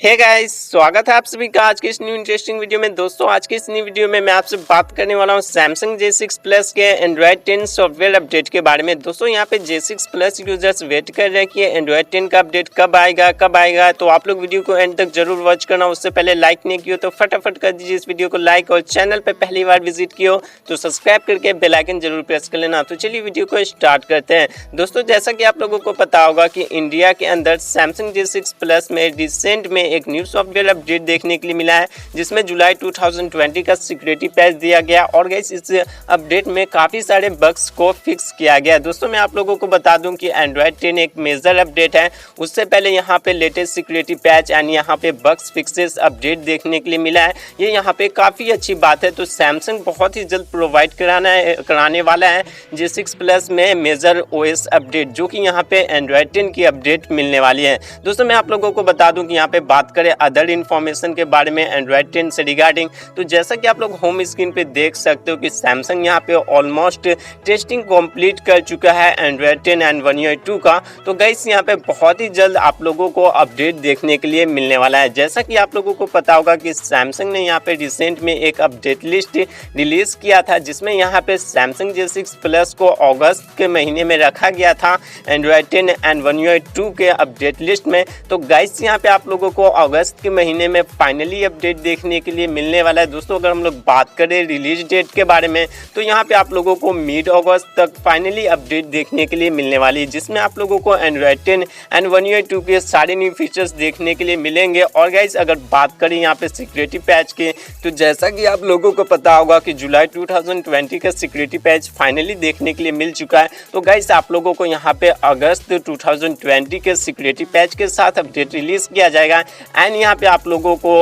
Hey guys, स्वागत है आप सभी का आज के इस न्यू इंटरेस्टिंग वीडियो में। दोस्तों आज की इस न्यू वीडियो में मैं आपसे बात करने वाला हूं सैमसंग J6 Plus के एंड्रॉयड 10 सॉफ्टवेयर अपडेट के बारे में। दोस्तों यहां पे J6 Plus यूजर्स वेट कर रहे हैं कि एंड्रॉयड 10 का अपडेट कब आएगा। तो आप लोग वीडियो को एंड तक जरूर वॉच करना। उससे पहले लाइक नहीं किया तो फटाफट कर दीजिए इस वीडियो को लाइक, और चैनल पर पहली बार विजिट किया तो सब्सक्राइब करके बेल आइकन जरूर प्रेस कर लेना। तो चलिए वीडियो को स्टार्ट करते हैं। दोस्तों जैसा कि आप लोगों को पता होगा कि इंडिया के अंदर सैमसंग J6 Plus में रिसेंट में एक न्यू सॉफ्टवेयर अपडेट देखने के लिए मिला है, जिसमें जुलाई 2020 का सिक्योरिटी पैच दिया गया। और गाइस इस अपडेट में काफ़ी सारे बग्स को फिक्स किया गया। दोस्तों मैं आप लोगों को बता दूं कि एंड्रॉयड 10 एक मेजर अपडेट है। उससे पहले यहाँ पे लेटेस्ट सिक्योरिटी पैच एंड यहाँ पे बग्स फिक्सेस अपडेट देखने के लिए मिला है। ये यहाँ पे काफ़ी अच्छी बात है। तो सैमसंग बहुत ही जल्द प्रोवाइड कराने वाला है J6 Plus में मेजर OS अपडेट, जो कि यहाँ पे एंड्रॉयड 10 की अपडेट मिलने वाली है। दोस्तों मैं आप लोगों को बता दूं कि यहाँ पे बात करें अदर इन्फॉर्मेशन के बारे में एंड्रॉयड 10 से रिगार्डिंग, तो जैसा कि आप लोग होम स्क्रीन पे देख सकते हो कि सैमसंग यहाँ पे ऑलमोस्ट टेस्टिंग कंप्लीट कर चुका है एंड्रॉयड 10 एंड One UI 2 का। तो गाइस यहाँ पे बहुत ही जल्द आप लोगों को अपडेट देखने के लिए मिलने वाला है। जैसा कि आप लोगों को पता होगा कि सैमसंग ने यहाँ पे रिसेंट में एक अपडेट लिस्ट रिलीज किया था, जिसमें यहाँ पे सैमसंग J6 Plus को अगस्त के महीने में रखा गया था एंड्रॉयड 10 एंड One UI 2 के अपडेट लिस्ट में। तो गाइस यहाँ पे आप लोगों को अगस्त के महीने में फाइनली अपडेट देखने के लिए मिलने वाला है। दोस्तों अगर हम लोग बात करें रिलीज डेट के बारे में, तो यहाँ पे आप लोगों को मिड अगस्त तक फाइनली अपडेट देखने के लिए मिलने वाली है, जिसमें आप लोगों को एंड्रॉयड 10 एंड One UI 2 के सारे न्यू फीचर्स देखने के लिए मिलेंगे। और गाइस अगर बात करें यहाँ पे सिक्योरिटी पैच के, तो जैसा कि आप लोगों को पता होगा कि जुलाई 2020 का सिक्योरिटी पैच फाइनली देखने के लिए मिल चुका है। तो गाइस आप लोगों को यहाँ पे अगस्त 2020 के सिक्योरिटी पैच के साथ अपडेट रिलीज किया जाएगा एंड यहाँ पे आप लोगों को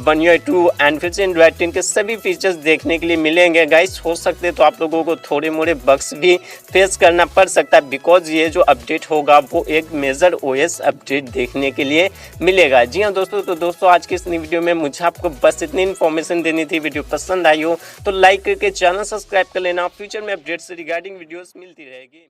One UI 2 एंड फिर से एंड्रॉयड 10 के सभी फीचर्स देखने के लिए मिलेंगे। गाइस हो सकते तो आप लोगों को थोड़े मोड़े बग्स भी फेस करना पड़ सकता है, बिकॉज ये जो अपडेट होगा वो एक मेजर OS अपडेट देखने के लिए मिलेगा। जी हाँ दोस्तों, तो दोस्तों आज की इस वीडियो में मुझे आपको बस इतनी इन्फॉर्मेशन देनी थी। वीडियो पसंद आई हो तो लाइक करके चैनल सब्सक्राइब कर लेना। फ्यूचर में अपडेट से रिगार्डिंग वीडियोस मिलती रहेगी।